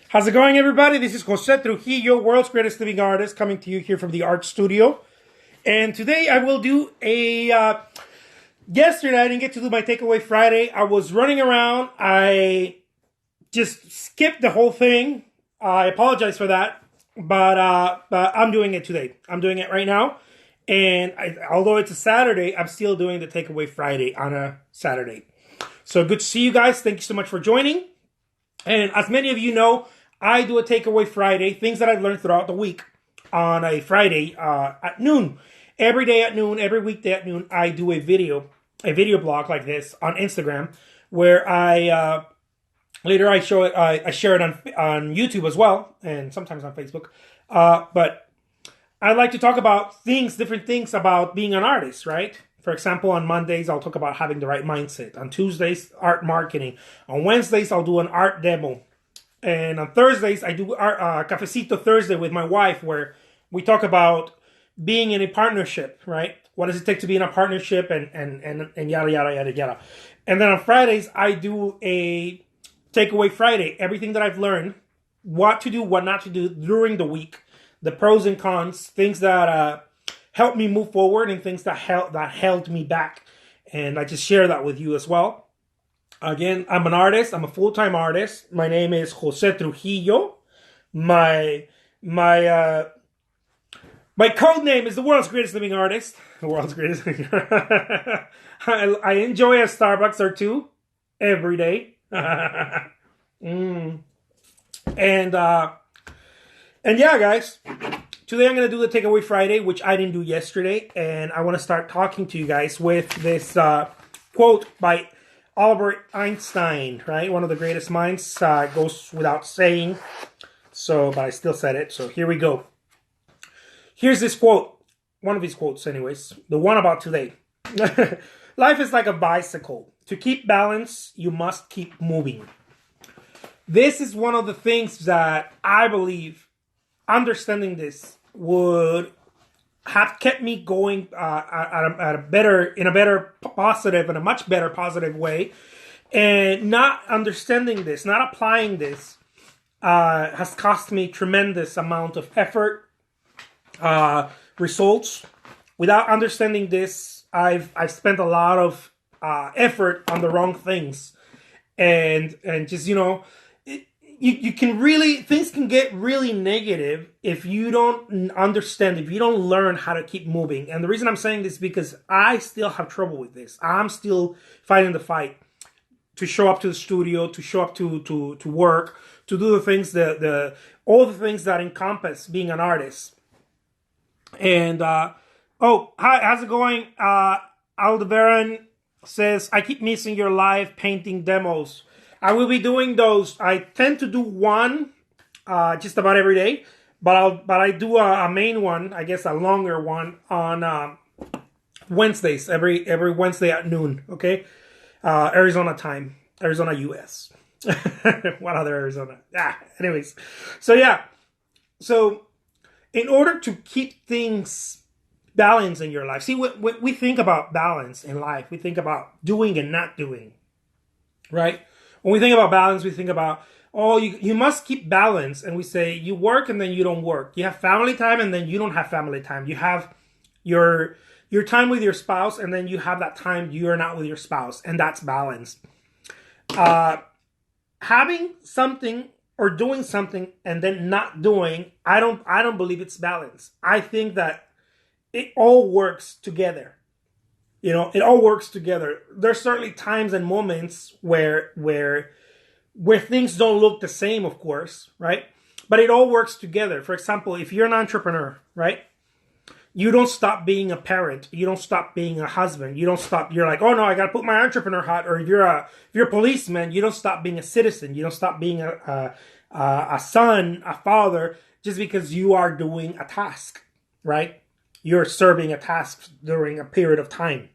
How's it going, everybody? This is Jose Trujillo, world's greatest living artist, coming to you here from the art studio. And today I will do a... yesterday I didn't get to do my Takeaway Friday. I was running around. I just skipped the whole thing. I apologize for that. But I'm doing it today. I'm doing it right now. And although it's a Saturday, I'm still doing the Takeaway Friday on a Saturday. So good to see you guys. Thank you so much for joining. And as many of you know, I do a Takeaway Friday, things that I've learned throughout the week on a Friday at noon. Every day at noon, every weekday at noon, I do a video blog like this on Instagram where I later I show it. I share it on YouTube as well, and sometimes on Facebook. But I like to talk about different things about being an artist, right? For example, on Mondays, I'll talk about having the right mindset. On Tuesdays, art marketing. On Wednesdays, I'll do an art demo. And on Thursdays, I do Cafecito Thursday with my wife, where we talk about being in a partnership, right? What does it take to be in a partnership and yada, yada, yada, yada. And then on Fridays, I do a Takeaway Friday. Everything that I've learned, what to do, what not to do during the week. The pros and cons, things that helped me move forward and things that held me back. And I just share that with you as well. Again, I'm an artist. I'm a full-time artist. My name is Jose Trujillo. My code name is the world's greatest living artist. The world's greatest living artist. I enjoy a Starbucks or two every day. And yeah, guys. Today I'm going to do the Takeaway Friday, which I didn't do yesterday. And I want to start talking to you guys with this quote by Albert Einstein, right? One of the greatest minds, goes without saying. But I still said it. So here we go. Here's this quote. One of his quotes, anyways. The one about today. Life is like a bicycle. To keep balance, you must keep moving. This is one of the things that I believe understanding this would have kept me going in a much better positive way. And not understanding this, not applying this, has cost me tremendous amount of effort, results. Without understanding this, I've spent a lot of effort on the wrong things, and just you can really, things can get really negative if you don't understand, if you don't learn how to keep moving. And the reason I'm saying this is because I still have trouble with this. I'm still fighting the fight to show up to the studio, to show up to work, to do the things all the things that encompass being an artist. And hi, how's it going? Aldebaran says, I keep missing your live painting demos. I will be doing those. I tend to do one just about every day, but I do a main one, I guess a longer one on Wednesdays, every Wednesday at noon. Okay, Arizona time, Arizona, US. What other Arizona? Anyways, so yeah, so in order to keep things balanced in your life, see, when we think about balance in life, we think about doing and not doing, right? When we think about balance, we think about, you must keep balance. And we say you work and then you don't work. You have family time and then you don't have family time. You have your time with your spouse and then you have that time you're not with your spouse. And that's balance. Having something or doing something and then not doing, I don't believe it's balance. I think that it all works together. It all works together. There's certainly times and moments where things don't look the same, of course, right? But it all works together. For example, if you're an entrepreneur, right? You don't stop being a parent. You don't stop being a husband. You're like, oh no, I gotta put my entrepreneur hat. Or if you're a policeman, you don't stop being a citizen. You don't stop being a son, a father, just because you are doing a task, right? You're serving a task during a period of time.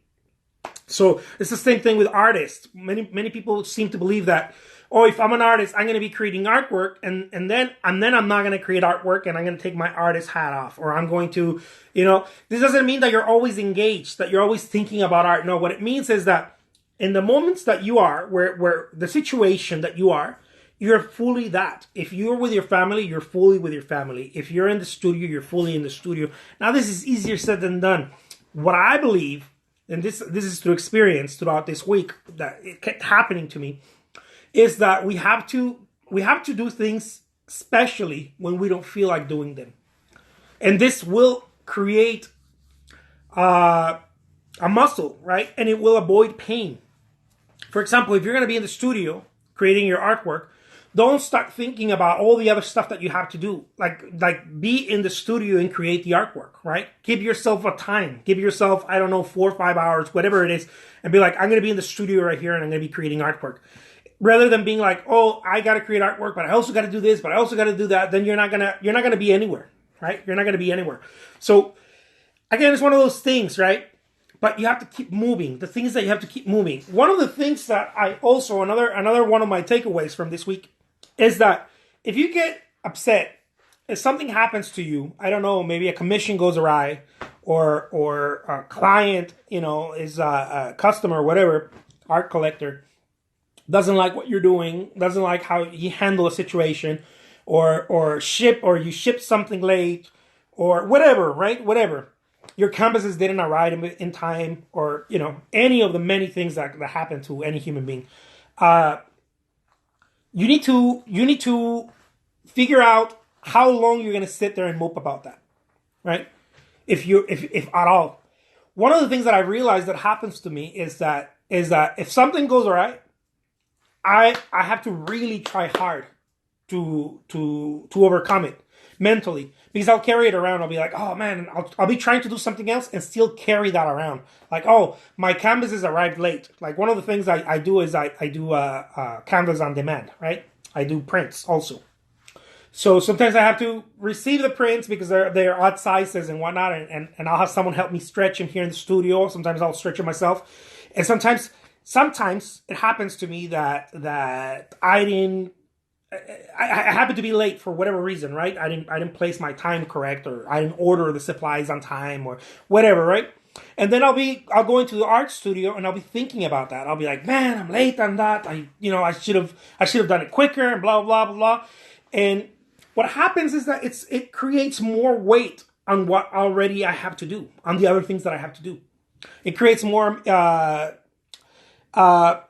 So it's the same thing with artists. Many people seem to believe that, if I'm an artist, I'm going to be creating artwork, and then I'm not going to create artwork, and I'm going to take my artist hat off, or I'm going to, this doesn't mean that you're always engaged, that you're always thinking about art. No, what it means is that in the moments that you are, where the situation that you are, you're fully that. If you're with your family, you're fully with your family. If you're in the studio, you're fully in the studio. Now, this is easier said than done. What I believe, and this is through experience throughout this week that it kept happening to me, is that we have to do things especially when we don't feel like doing them, and this will create a muscle, right? And it will avoid pain. For example, if you're going to be in the studio creating your artwork, don't start thinking about all the other stuff that you have to do. Like be in the studio and create the artwork, right? Give yourself a time. Give yourself, I don't know, 4 or 5 hours, whatever it is, and be like, I'm going to be in the studio right here and I'm going to be creating artwork. Rather than being like, oh, I got to create artwork, but I also got to do this, but I also got to do that, then you're not gonna be anywhere, right? You're not going to be anywhere. So again, it's one of those things, right? But you have to keep moving. The things that you have to keep moving. One of the things that I also, another one of my takeaways from this week is that if you get upset, if something happens to you, I don't know, maybe a commission goes awry, or a client, is a customer, or whatever, art collector, doesn't like what you're doing, doesn't like how you handle a situation, or you ship something late, or whatever, right? Whatever. Your canvases didn't arrive in time, or, any of the many things that happen to any human being. You need to figure out how long you're going to sit there and mope about that, right? If at all. One of the things that I realized that happens to me is that if something goes awry, I have to really try hard to overcome it mentally, because I'll carry it around. I'll be like, oh man, I'll be trying to do something else and still carry that around. Like, oh, my canvases arrived late. Like, one of the things I do is I do canvas on demand, right? I do prints also. So sometimes I have to receive the prints because they're odd sizes and whatnot, and I'll have someone help me stretch them here in the studio. Sometimes I'll stretch it myself, and sometimes it happens to me that I happen to be late for whatever reason, right? I didn't place my time correct, or I didn't order the supplies on time, or whatever, right? And then I'll go into the art studio and I'll be thinking about that. I'll be like, man, I'm late on that. I should have done it quicker, and blah blah blah blah. And what happens is that it creates more weight on what already I have to do, on the other things that I have to do. It creates more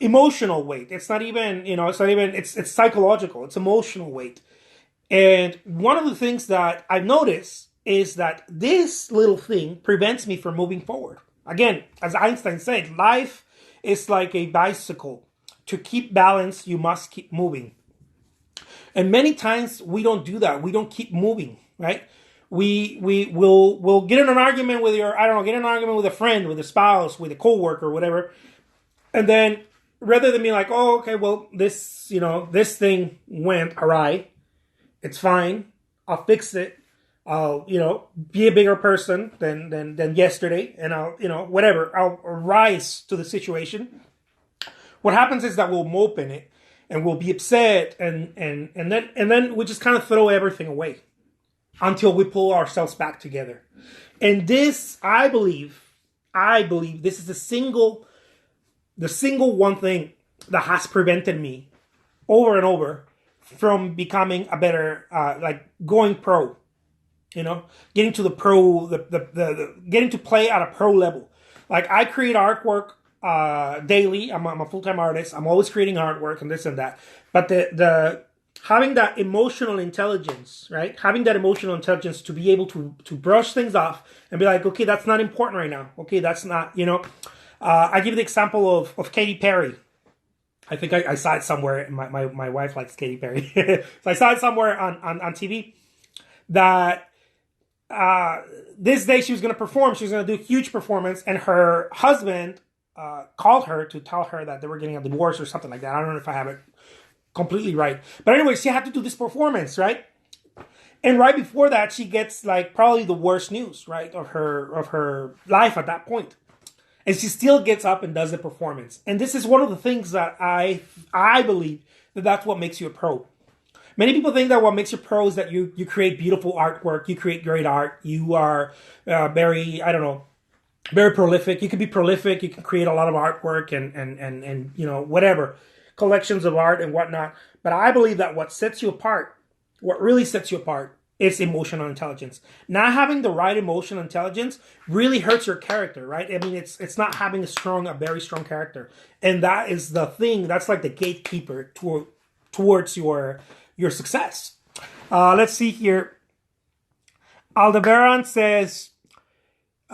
emotional weight. It's psychological. It's emotional weight. And one of the things that I've noticed is that this little thing prevents me from moving forward. Again, as Einstein said, life is like a bicycle. To keep balance, you must keep moving. And many times we don't do that. We don't keep moving, right? We'll get in an argument with a friend, with a spouse, with a coworker, whatever. And then rather than being like, oh, okay, well, this thing went awry. It's fine. I'll fix it. I'll, be a bigger person than yesterday, and I'll rise to the situation. What happens is that we'll mope in it, and we'll be upset, and then we just kind of throw everything away until we pull ourselves back together. And this, I believe this is the single one thing that has prevented me over and over from becoming a better, going pro. Getting to the pro, getting to play at a pro level. Like, I create artwork daily. I'm a full-time artist. I'm always creating artwork and this and that. But the having that emotional intelligence, right? Having that emotional intelligence to be able to brush things off and be like, okay, that's not important right now. Okay, that's not, I give the example of Katy Perry. I think I saw it somewhere. My wife likes Katy Perry. So I saw it somewhere on TV that this day she was going to perform. She was going to do a huge performance, and her husband called her to tell her that they were getting a divorce or something like that. I don't know if I have it completely right. But anyway, she had to do this performance, right? And right before that, she gets probably the worst news, right, of her life at that point. And she still gets up and does the performance. And this is one of the things that I believe that's what makes you a pro. Many people think that what makes you pro is that you create beautiful artwork, you create great art, you are very prolific. You can be prolific, you can create a lot of artwork and whatever, collections of art and whatnot. But I believe that what sets you apart, what really sets you apart, is emotional intelligence. Not having the right emotional intelligence really hurts your character, right? I mean, it's not having a very strong character, and that is the thing. That's like the gatekeeper towards your success. Let's see here. Aldebaran says,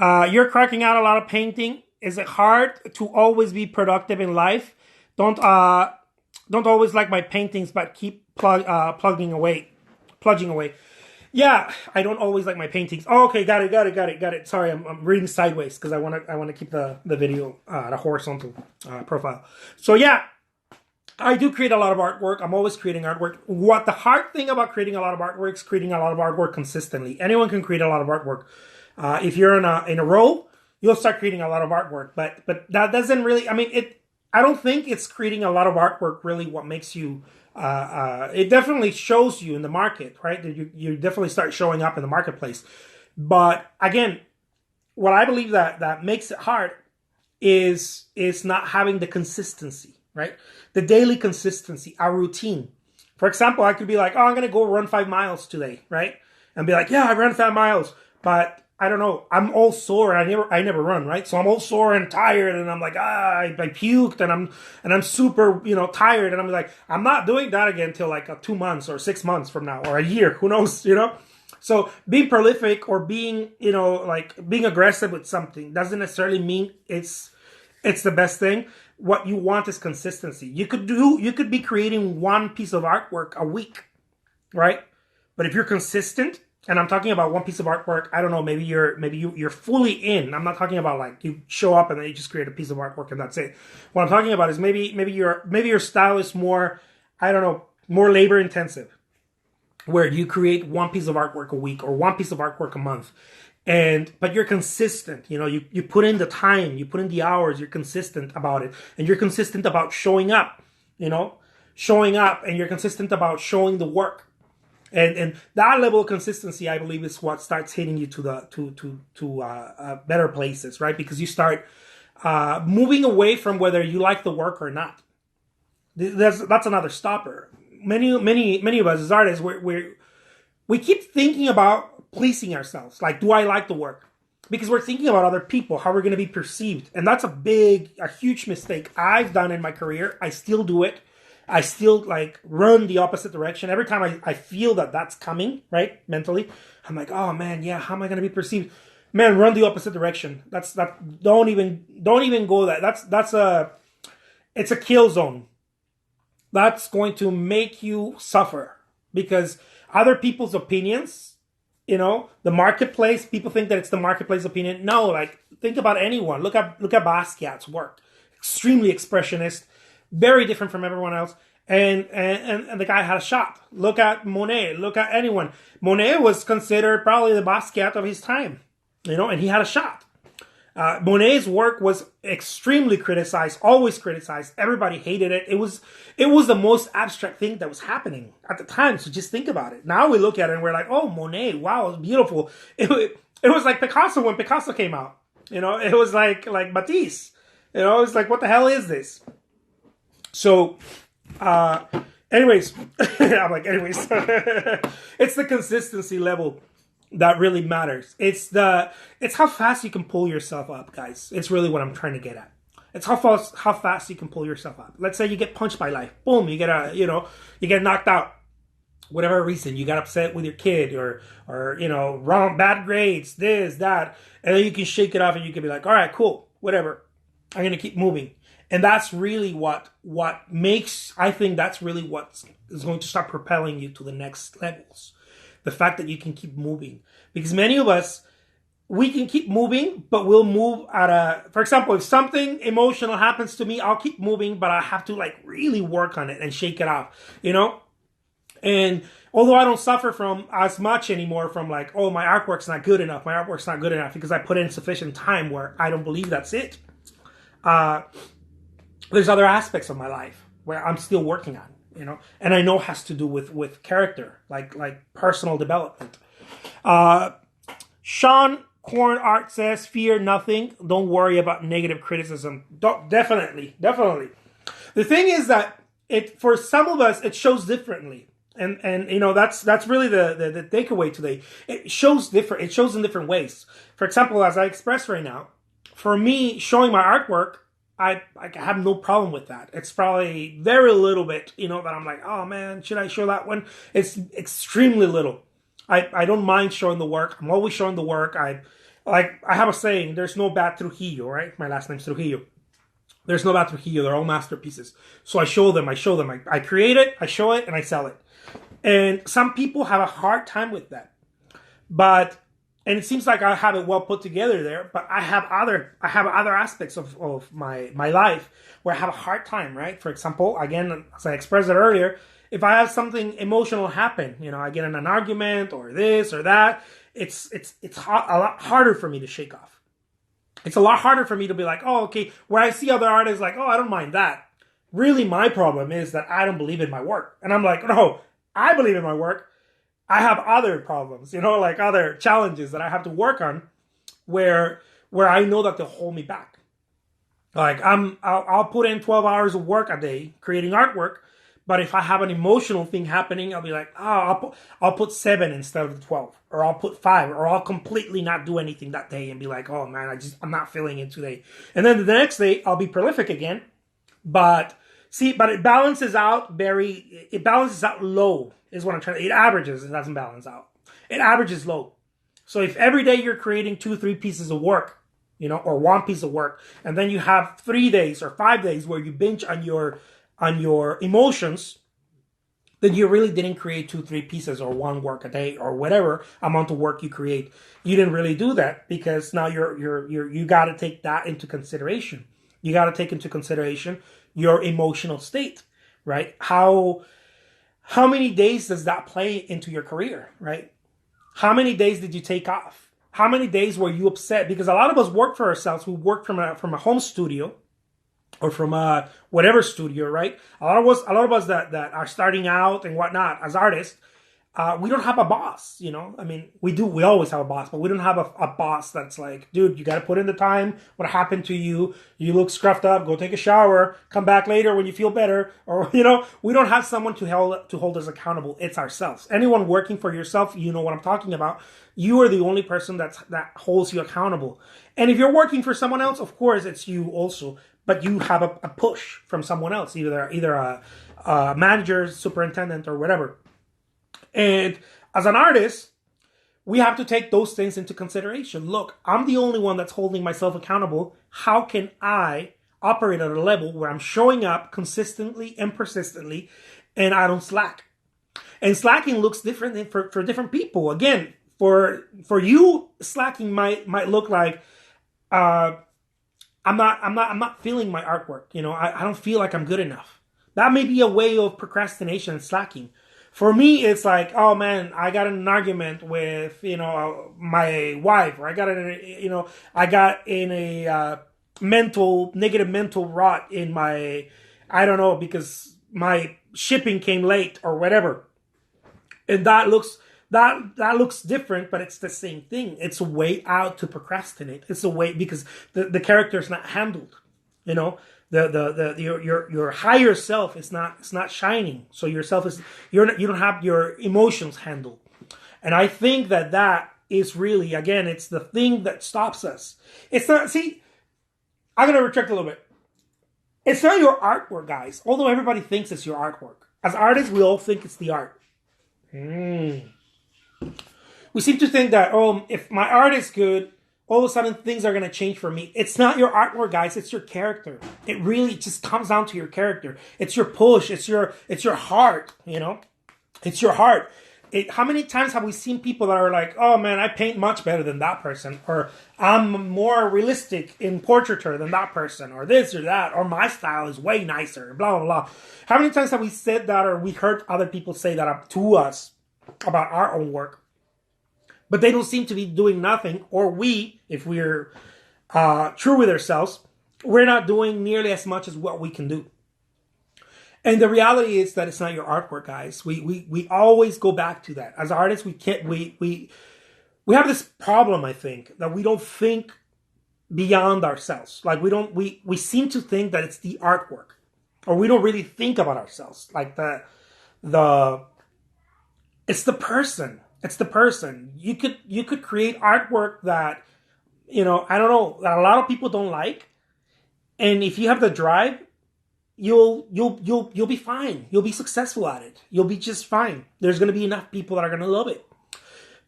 "You're cracking out a lot of painting. Is it hard to always be productive in life? Don't always like my paintings, but keep plugging away." Yeah, I don't always like my paintings. Oh, okay, got it. Sorry, I'm reading sideways because I want to keep the video the horizontal profile. So yeah, I do create a lot of artwork. I'm always creating artwork. What the hard thing about creating a lot of artwork is creating a lot of artwork consistently. Anyone can create a lot of artwork. If you're in a role, you'll start creating a lot of artwork. But that doesn't really. I mean, I don't think it's creating a lot of artwork really what makes you. It definitely shows you in the market, right? You definitely start showing up in the marketplace. But again, what I believe that makes it hard is not having the consistency, right? The daily consistency, our routine. For example, I could be like, oh, I'm going to go run 5 miles today, right? And be like, yeah, I ran 5 miles, but I don't know. I'm all sore. I never run, right? So I'm all sore and tired, and I'm like, I puked, and I'm super, tired, and I'm like, I'm not doing that again until like 2 months or 6 months from now or a year. Who knows, So being prolific or being, being aggressive with something doesn't necessarily mean it's the best thing. What you want is consistency. You could be creating one piece of artwork a week, right? But if you're consistent, and I'm talking about one piece of artwork, I don't know, maybe you're fully in. I'm not talking about like you show up and then you just create a piece of artwork and that's it. What I'm talking about is maybe your style is more, I don't know, more labor intensive, where you create one piece of artwork a week or one piece of artwork a month. But you're consistent, you put in the time, you put in the hours, you're consistent about it, and you're consistent about showing up, and you're consistent about showing the work. And that level of consistency, I believe, is what starts hitting you to better places, right? Because you start moving away from whether you like the work or not. That's another stopper. Many of us as artists, we keep thinking about pleasing ourselves. Like, do I like the work? Because we're thinking about other people, how we're going to be perceived, and that's a huge mistake I've done in my career. I still do it. I still run the opposite direction. Every time I feel that's coming, right? Mentally, I'm like, oh man, yeah, how am I going to be perceived? Man, run the opposite direction. Don't even go that. It's a kill zone. That's going to make you suffer because other people's opinions, the marketplace, people think that it's the marketplace opinion. No, think about anyone. Look at Basquiat's work. Extremely expressionist. Very different from everyone else. And the guy had a shot. Look at Monet. Look at anyone. Monet was considered probably the Basquiat of his time. And he had a shot. Monet's work was extremely criticized, always criticized. Everybody hated it. It was the most abstract thing that was happening at the time. So just think about it. Now we look at it and we're like, oh, Monet, wow, it's beautiful. It was like Picasso when Picasso came out. It was like Matisse. It's like, what the hell is this? So, anyways, I'm like, anyways, it's the consistency level that really matters. It's how fast you can pull yourself up, guys. It's really what I'm trying to get at. It's how fast you can pull yourself up. Let's say you get punched by life. Boom, you get knocked out. Whatever reason, you got upset with your kid or wrong, bad grades, this, that. And then you can shake it off and you can be like, all right, cool, whatever. I'm going to keep moving. And that's really what I think that's really what is going to start propelling you to the next levels. The fact that you can keep moving. Because many of us, we can keep moving, but we'll move for example, if something emotional happens to me, I'll keep moving, but I have to really work on it and shake it off, And although I don't suffer from as much anymore from oh, my artwork's not good enough, because I put in sufficient time where I don't believe that's it. There's other aspects of my life where I'm still working on, and I know has to do with character, like personal development. Sean Corn Art says, fear nothing. Don't worry about negative criticism. Definitely. The thing is that it for some of us it shows differently. And that's really the takeaway today. It shows different. It shows in different ways. For example, as I expressed right now, for me showing my artwork, I have no problem with that. It's probably very little bit, that I'm like, oh man, should I show that one? It's extremely little. I don't mind showing the work. I'm always showing the work. I have a saying, there's no bad Trujillo, right? My last name's Trujillo. There's no bad Trujillo. They're all masterpieces. So I show them. I create it, I show it, and I sell it. And some people have a hard time with that. And it seems like I have it well put together there, but I have other aspects of my life where I have a hard time, right? For example, again, as I expressed it earlier, if I have something emotional happen, I get in an argument or this or that, it's a lot harder for me to shake off. It's a lot harder for me to be like, oh, okay, where I see other artists like, oh, I don't mind that. Really, my problem is that I don't believe in my work. And I'm like, no, I believe in my work. I have other problems, like other challenges that I have to work on where I know that they'll hold me back. Like I'll put in 12 hours of work a day creating artwork, but if I have an emotional thing happening, I'll be like, oh, I'll put 7 instead of the 12, or I'll put 5, or I'll completely not do anything that day and be like, oh man, I'm not feeling it today. And then the next day I'll be prolific again, but it balances out low. Is what I'm trying to. It averages. It doesn't balance out. It averages low. So if every day you're creating 2-3 pieces of work, or 1 piece of work, and then you have 3 days or 5 days where you binge on your emotions, then you really didn't create 2-3 pieces or 1 work a day or whatever amount of work you create. You didn't really do that because now you got to take that into consideration. You got to take into consideration your emotional state, right? How many days does that play into your career, right? How many days did you take off? How many days were you upset? Because a lot of us work for ourselves. We work from a home studio or from a whatever studio, right? A lot of us that are starting out and whatnot as artists, we don't have a boss, I mean, we always have a boss, but we don't have a boss that's like, dude, you got to put in the time. What happened to you? You look scruffed up. Go take a shower. Come back later when you feel better. Or, we don't have someone to hold us accountable. It's ourselves. Anyone working for yourself, you know what I'm talking about. You are the only person that holds you accountable. And if you're working for someone else, of course, it's you also. But you have a push from someone else, either a manager, superintendent, or whatever. And as an artist, we have to take those things into consideration. Look, I'm the only one that's holding myself accountable. How can I operate at a level where I'm showing up consistently and persistently and I don't slack? And slacking looks different for different people. Again, for you, slacking might look like I'm not feeling my artwork. I don't feel like I'm good enough. That may be a way of procrastination and slacking. For me, it's like, oh man, I got in an argument with, my wife, or I got in a negative mental rot in my, I don't know, because my shipping came late or whatever. And that looks different, but it's the same thing. It's a way out to procrastinate. It's a way, because the character's not handled, your higher self is not shining. So yourself is you don't have your emotions handled. And I think that is really, again, it's the thing that stops us. It's not, I'm going to retract a little bit. It's not your artwork, guys. Although everybody thinks it's your artwork. As artists, we all think it's the art. We seem to think that, if my art is good, all of a sudden things are going to change for me. It's not your artwork, guys. It's your character. It really just comes down to your character. It's your push. It's your heart, It's your heart. How many times have we seen people that are like, oh man, I paint much better than that person, or I'm more realistic in portraiture than that person, or this or that, or my style is way nicer, blah, blah, blah. How many times have we said that, or we heard other people say that up to us about our own work? But they don't seem to be doing nothing, or we, if we're true with ourselves, we're not doing nearly as much as what we can do. And the reality is that it's not your artwork, guys. We always go back to that. As artists, we have this problem, I think, that we don't think beyond ourselves. Like we seem to think that it's the artwork. or we don't really think about ourselves. Like the it's the person. It's the person. You could create artwork that, I don't know, that a lot of people don't like. And if you have the drive, you'll be fine. You'll be successful at it. You'll be just fine. There's going to be enough people that are going to love it.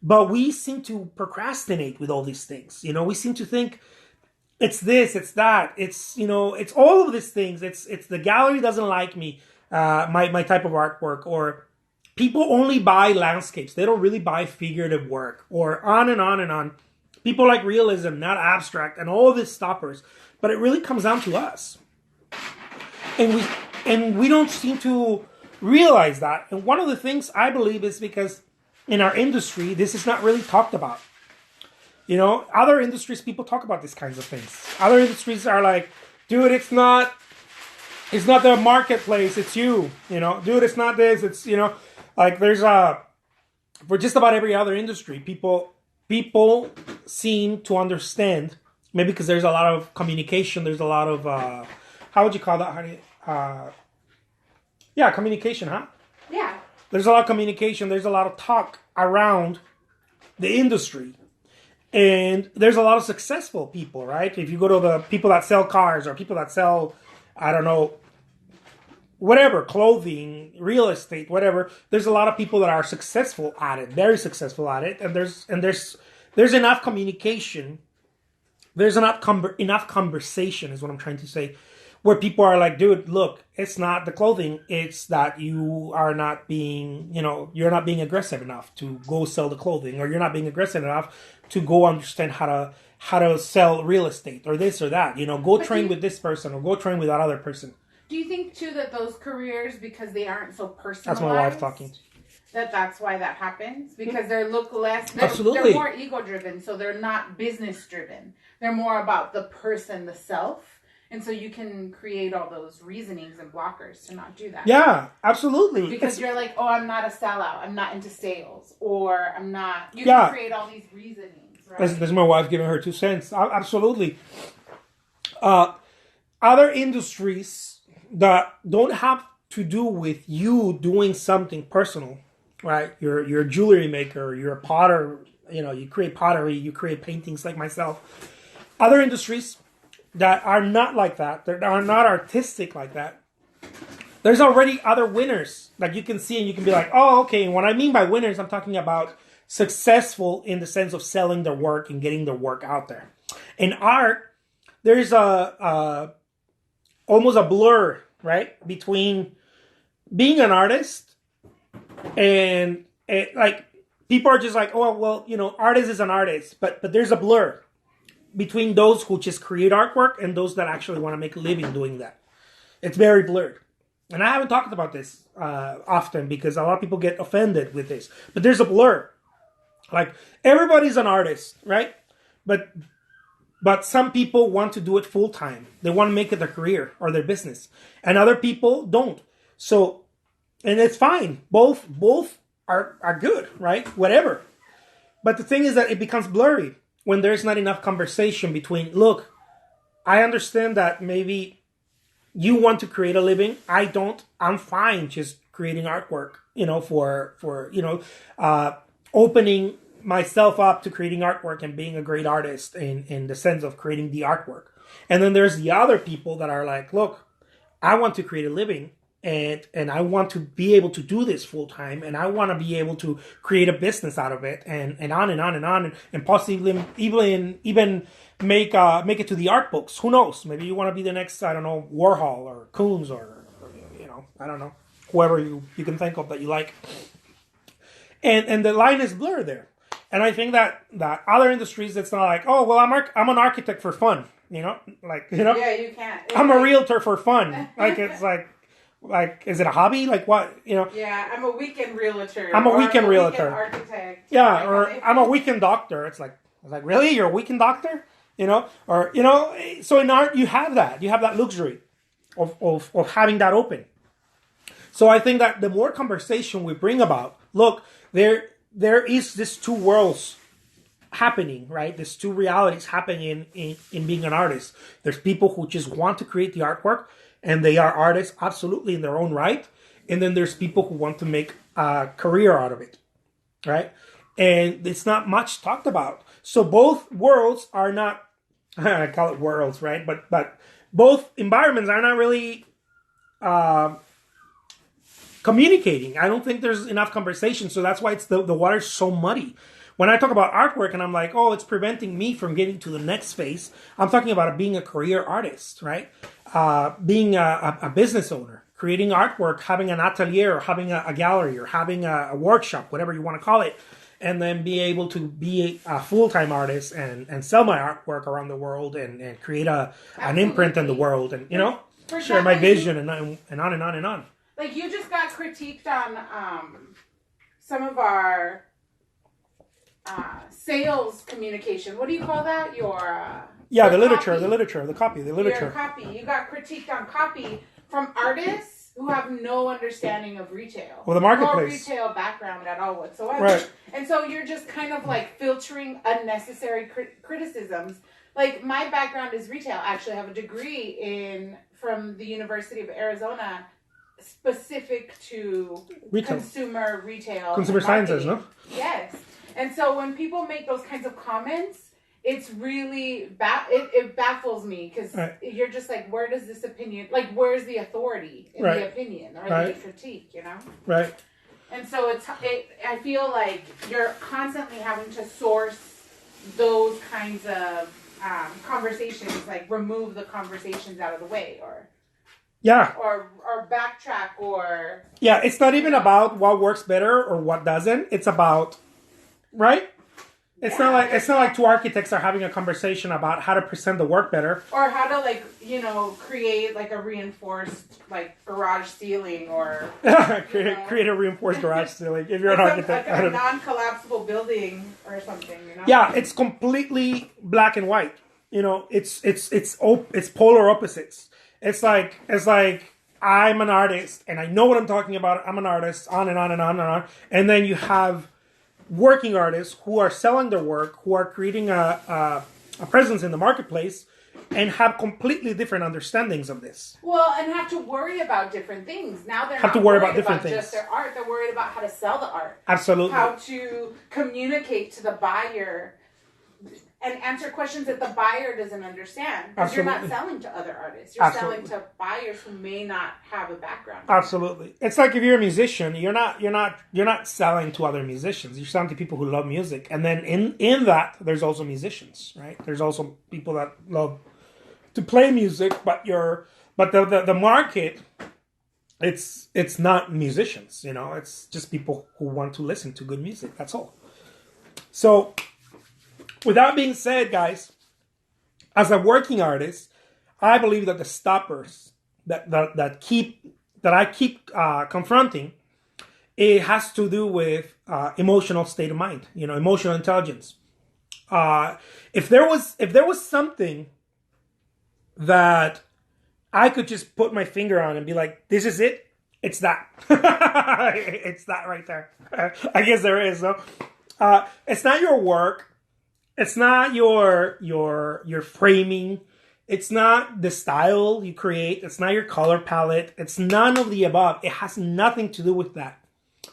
But we seem to procrastinate with all these things. We seem to think it's this, it's that, it's all of these things. It's the gallery doesn't like me, my type of artwork, or people only buy landscapes. They don't really buy figurative work, or on and on and on. People like realism, not abstract, and all these stoppers. But it really comes down to us. And we don't seem to realize that. And one of the things I believe is because in our industry, this is not really talked about. Other industries, people talk about these kinds of things. Other industries are like, dude, it's not the marketplace, it's you. Dude, it's not this, it's, like there's for just about every other industry, people seem to understand, maybe because there's a lot of communication, there's a lot of, how would you call that? Communication, huh? Yeah. There's a lot of communication, there's a lot of talk around the industry. And there's a lot of successful people, right? If you go to the people that sell cars, or people that sell, I don't know, whatever, clothing, real estate, whatever, there's a lot of people that are successful at it, very successful at it. And there's enough communication, there's enough conversation is what I'm trying to say, where people are like, dude, look, it's not the clothing, it's that you are not being, you're not being aggressive enough to go sell the clothing, or you're not being aggressive enough to go understand how to sell real estate, or this or that. Go train with this person, or go train with that other person. Do you think too that those careers, because they aren't so personalized? That's my wife talking. That's why that happens, because they're Absolutely. They're more ego driven, so they're not business driven. They're more about the person, the self. And so you can create all those reasonings and blockers to not do that. Yeah, absolutely. Because you're like, oh, I'm not a sellout. I'm not into sales. Or I'm not... You can create all these reasonings, right? This is my wife giving her 2 cents. Absolutely. Other industries that don't have to do with you doing something personal, right? You're a jewelry maker. You're a potter. You create pottery. You create paintings like myself. Other industries that are not like that, that are not artistic like that, there's already other winners that you can see, and you can be like, oh, okay. And what I mean by winners, I'm talking about successful in the sense of selling their work and getting their work out there. In art, there's almost a blur, right, between being an artist and like people are just like, oh, well, artist is an artist, but there's a blur between those who just create artwork and those that actually want to make a living doing that. It's very blurred. And I haven't talked about this often because a lot of people get offended with this. But there's a blur. Like, everybody's an artist, right? But some people want to do it full time. They want to make it their career or their business. And other people don't. So, and it's fine. Both are good, right? Whatever. But the thing is that it becomes blurry when there's not enough conversation between, look, I understand that maybe you want to create a living. I don't. I'm fine just creating artwork, for opening myself up to creating artwork and being a great artist in the sense of creating the artwork. And then there's the other people that are like, look, I want to create a living. And I want to be able to do this full time, and I want to be able to create a business out of it, and on and on and on, and possibly even make it to the art books. Who knows? Maybe you want to be the next, I don't know, Warhol or Koons or I don't know, whoever you can think of that you like. And the line is blurred there. And I think that other industries, it's not like, oh well, I'm an architect for fun, Yeah, you can't. I'm a realtor for fun. Like it's like, is it a hobby? Like what? Yeah, I'm a weekend realtor. I'm a weekend realtor. Weekend architect. Yeah, or I'm a weekend doctor. It's like really? You're a weekend doctor? So in art, you have that. You have that luxury of having that open. So I think that the more conversation we bring about, look, there is this 2 worlds happening, right? There's 2 realities happening in being an artist. There's people who just want to create the artwork, and they are artists absolutely in their own right. And then there's people who want to make a career out of it, right? And it's not much talked about. So both worlds are not, I call it worlds, right? But both environments are not really communicating. I don't think there's enough conversation. So that's why the water's so muddy. When I talk about artwork and I'm like, oh, it's preventing me from getting to the next phase, I'm talking about being a career artist, right? Being a business owner, creating artwork, having an atelier, or having a gallery, or having a workshop, whatever you want to call it, and then be able to be a full-time artist and sell my artwork around the world and create an imprint in the world and, share my vision and on and on and on. Like, you just got critiqued on some of our sales communication. What do you call that? The literature, the copy. Your copy. You got critiqued on copy from artists who have no understanding of retail. Well, the marketplace. No retail background at all whatsoever. Right. And so you're just kind of like filtering unnecessary criticisms. Like, my background is retail. I actually have a degree from the University of Arizona specific to retail. Consumer sciences, no? Yes. And so when people make those kinds of comments, it's really it baffles me, because you're just like, where does this opinion, like, where's the authority in the opinion or the critique, Right. And so I feel like you're constantly having to source those kinds of conversations, like remove the conversations out of the way, or backtrack, or it's not even about what works better or what doesn't. It's about It's not like two architects are having a conversation about how to present the work better, or how to create like a reinforced garage ceiling, or create a reinforced garage ceiling. If you're an architect, like a non-collapsible building or something. Yeah, it's completely black and white. It's polar opposites. It's like I'm an artist and I know what I'm talking about. I'm an artist, on and on and on and on. And then you have working artists who are selling their work, who are creating a presence in the marketplace, and have completely different understandings of this. Well, and have to worry about different things. Now they're have not to worry about different things. Just their art. They're worried about how to sell the art. Absolutely. How to communicate to the buyer and answer questions that the buyer doesn't understand. Because you're not selling to other artists. You're selling to buyers who may not have a background. Absolutely. It's like if you're a musician, you're not selling to other musicians. You're selling to people who love music. And then in that, there's also musicians, right? There's also people that love to play music, but the market, it's not musicians, it's just people who want to listen to good music. That's all. So, with that being said, guys, as a working artist, I believe that the stoppers that I keep confronting, it has to do with emotional state of mind, emotional intelligence. If there was something that I could just put my finger on and be like, this is it, it's that. It's that right there. I guess there is, though. It's not your work. It's not your framing. It's not the style you create. It's not your color palette. It's none of the above. It has nothing to do with that.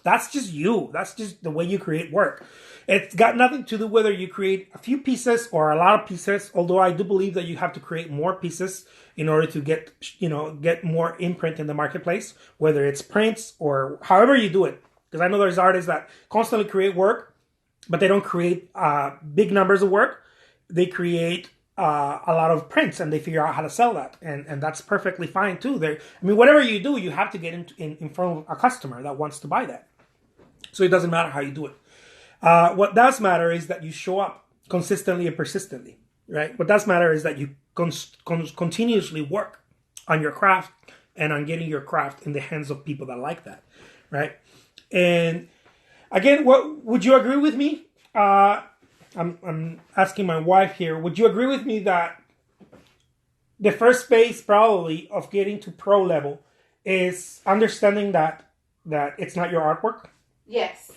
That's just you. That's just the way you create work. It's got nothing to do whether you create a few pieces or a lot of pieces, although I do believe that you have to create more pieces in order to get more imprint in the marketplace, whether it's prints or however you do it. Because I know there's artists that constantly create work, but they don't create big numbers of work. They create a lot of prints, and they figure out how to sell that. And that's perfectly fine, too. Whatever you do, you have to get in front of a customer that wants to buy that. So it doesn't matter how you do it. What does matter is that you show up consistently and persistently, right? What does matter is that you continuously work on your craft and on getting your craft in the hands of people that like that, right? And again, what would you agree with me? I'm asking my wife here. Would you agree with me that the first phase probably of getting to pro level is understanding that it's not your artwork? Yes.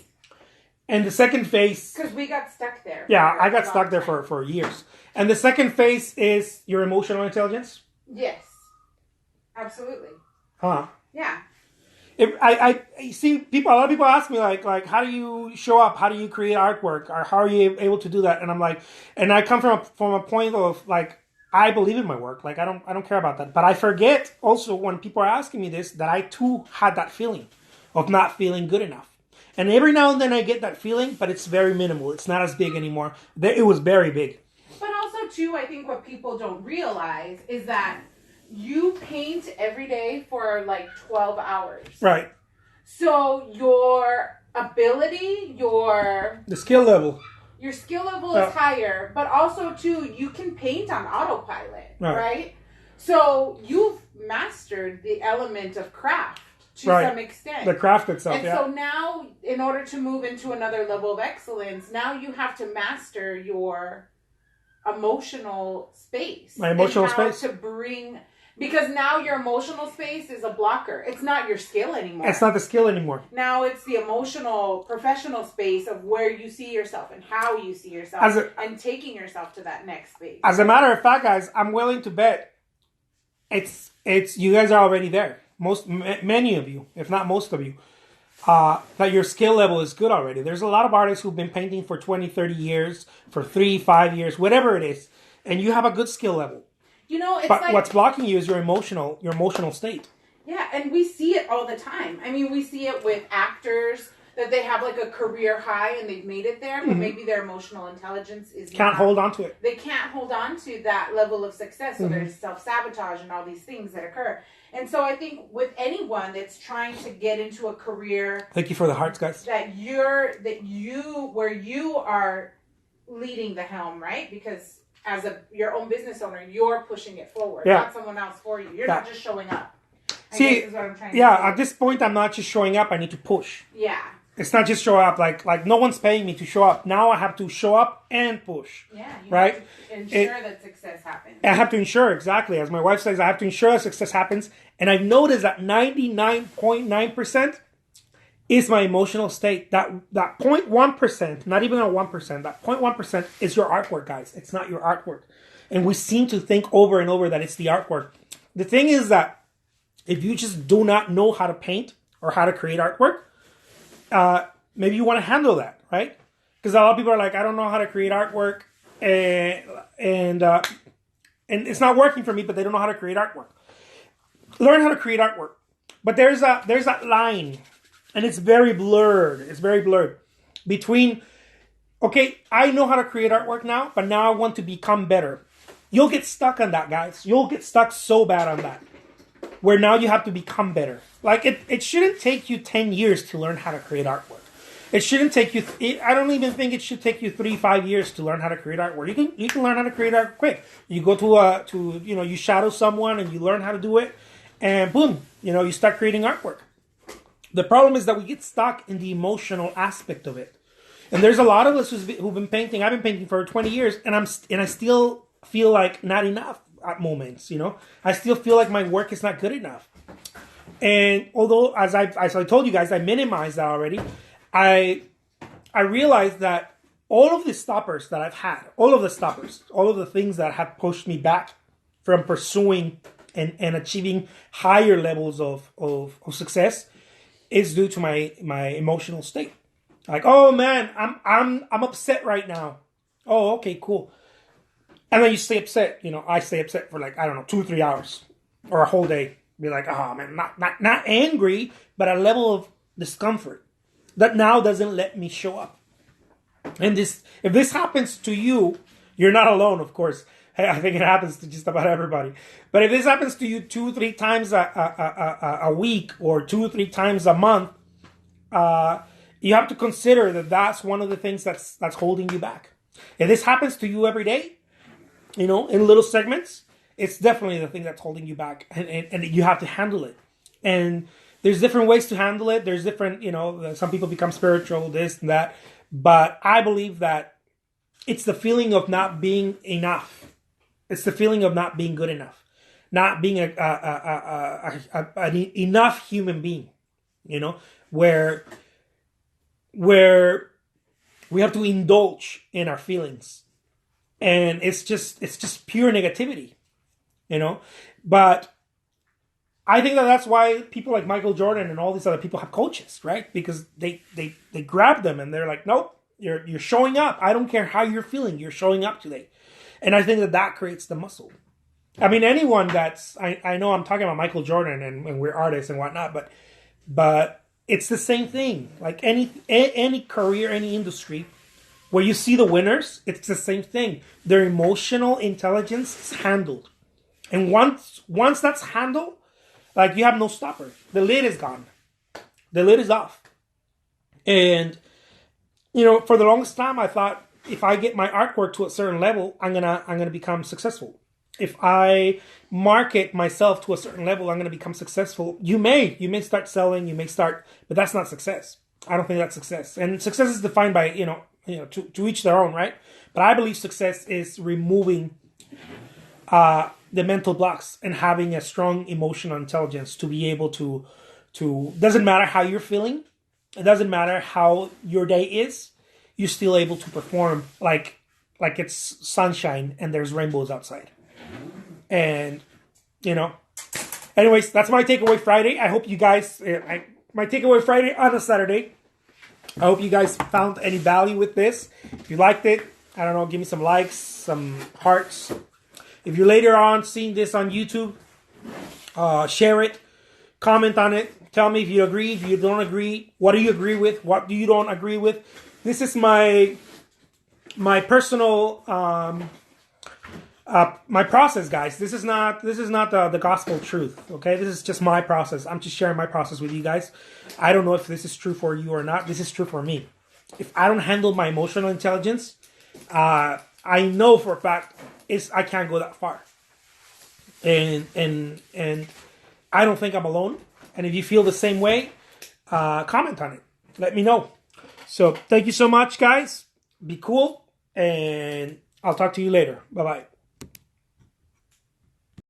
And the second phase... Because we got stuck there. Yeah, I got stuck there for years. And the second phase is your emotional intelligence? Yes. Absolutely. Huh. Yeah. I see people. A lot of people ask me like, how do you show up? How do you create artwork? Or how are you able to do that? And I'm like, and I come from a point of like, I believe in my work. Like I don't care about that. But I forget also when people are asking me this that I too had that feeling of not feeling good enough. And every now and then I get that feeling, but it's very minimal. It's not as big anymore. It was very big. But also, too, I think what people don't realize is that you paint every day for like 12 hours. Right. So your ability, the skill level is higher, but also, too, you can paint on autopilot, right? So you've mastered the element of craft to some extent. The craft itself, and so now, in order to move into another level of excellence, now you have to master your emotional space. My emotional space. To bring, because now your emotional space is a blocker. It's not your skill anymore. It's not the skill anymore. Now it's the emotional, professional space of where you see yourself and how you see yourself and taking yourself to that next space. As a matter of fact, guys, I'm willing to bet it's you guys are already there. Many of you, if not most of you, that your skill level is good already. There's a lot of artists who've been painting for 20, 30 years, for 3-5 years, whatever it is, and you have a good skill level. You know, it's but what's blocking you is your emotional state. Yeah, and we see it all the time. I mean, we see it with actors that they have like a career high and they've made it there, but maybe their emotional intelligence can't hold on to it. They can't hold on to that level of success, so there's self-sabotage and all these things that occur. And so I think with anyone that's trying to get into a career, thank you for the hearts, guys. Where you are leading the helm, right? Because as your own business owner, you're pushing it forward, not someone else for you. You're not just showing up. See, is what I'm trying to say. At this point, I'm not just showing up. I need to push. Yeah. It's not just show up. Like no one's paying me to show up. Now I have to show up and push. Yeah. Right? Have to ensure that success happens. I have to ensure, exactly. As my wife says, I have to ensure that success happens. And I've noticed that 99.9% is my emotional state. That 0.1%, not even a 1%, that 0.1% is your artwork, guys. It's not your artwork. And we seem to think over and over that it's the artwork. The thing is that if you just do not know how to paint or how to create artwork, maybe you want to handle that, right? Because a lot of people are like, I don't know how to create artwork, and it's not working for me, but they don't know how to create artwork. Learn how to create artwork. But there's that line, and it's very blurred. It's very blurred between, okay, I know how to create artwork now, but now I want to become better. You'll get stuck on that, guys. You'll get stuck so bad on that, where now you have to become better. Like, it shouldn't take you 10 years to learn how to create artwork. It shouldn't take you, I don't even think it should take you 3-5 years to learn how to create artwork. You can learn how to create art quick. You go to you shadow someone and you learn how to do it, and boom, you start creating artwork. The problem is that we get stuck in the emotional aspect of it. And there's a lot of us who've been painting. I've been painting for 20 years, and I still feel like not enough at moments. I still feel like my work is not good enough. And although, as I told you guys, I minimized that already. I realized that all of the stoppers that I've had, all of the things that have pushed me back from pursuing and achieving higher levels of success, is due to my emotional state. Like, oh man, I'm upset right now. Oh, okay, cool. And then you stay upset. I stay upset for 2-3 hours or a whole day. Be like, oh man, not angry, but a level of discomfort that now doesn't let me show up. And if this happens to you, you're not alone, of course. I think it happens to just about everybody. But if this happens to you 2-3 times a week or 2-3 times a month, you have to consider that that's one of the things that's holding you back. If this happens to you every day, in little segments, it's definitely the thing that's holding you back, and you have to handle it. And there's different ways to handle it. There's different, some people become spiritual, this and that. But I believe that it's the feeling of not being enough. It's the feeling of not being good enough, not being an enough human being, where we have to indulge in our feelings, and it's just pure negativity, But I think that that's why people like Michael Jordan and all these other people have coaches, right? Because they grab them and they're like, nope, you're showing up. I don't care how you're feeling. You're showing up today. And I think that that creates the muscle. I mean, anyone that's, I know I'm talking about Michael Jordan and we're artists and whatnot, but it's the same thing. Like any career, any industry, where you see the winners, it's the same thing. Their emotional intelligence is handled. And once that's handled, like you have no stopper. The lid is gone. The lid is off. And, for the longest time I thought if I get my artwork to a certain level, I'm gonna become successful. If I market myself to a certain level, I'm gonna become successful. You may start selling, but that's not success. I don't think that's success. And success is defined by, to each their own, right? But I believe success is removing the mental blocks and having a strong emotional intelligence to be able to doesn't matter how you're feeling, it doesn't matter how your day is, you're still able to perform like it's sunshine and there's rainbows outside. And anyways, that's my takeaway Friday. I hope you guys my takeaway Friday on a Saturday. I hope you guys found any value with this. If you liked it, I don't know, give me some likes, some hearts. If you're later on seeing this on YouTube, share it, comment on it, tell me if you agree, if you don't agree, what do you agree with, what do you don't agree with. This is my personal my process, guys. This is not the gospel truth, okay? This is just my process. I'm just sharing my process with you guys. I don't know if this is true for you or not. This is true for me. If I don't handle my emotional intelligence, I know for a fact I can't go that far. And I don't think I'm alone. And if you feel the same way, comment on it. Let me know. So thank you so much, guys. Be cool, and I'll talk to you later. Bye-bye.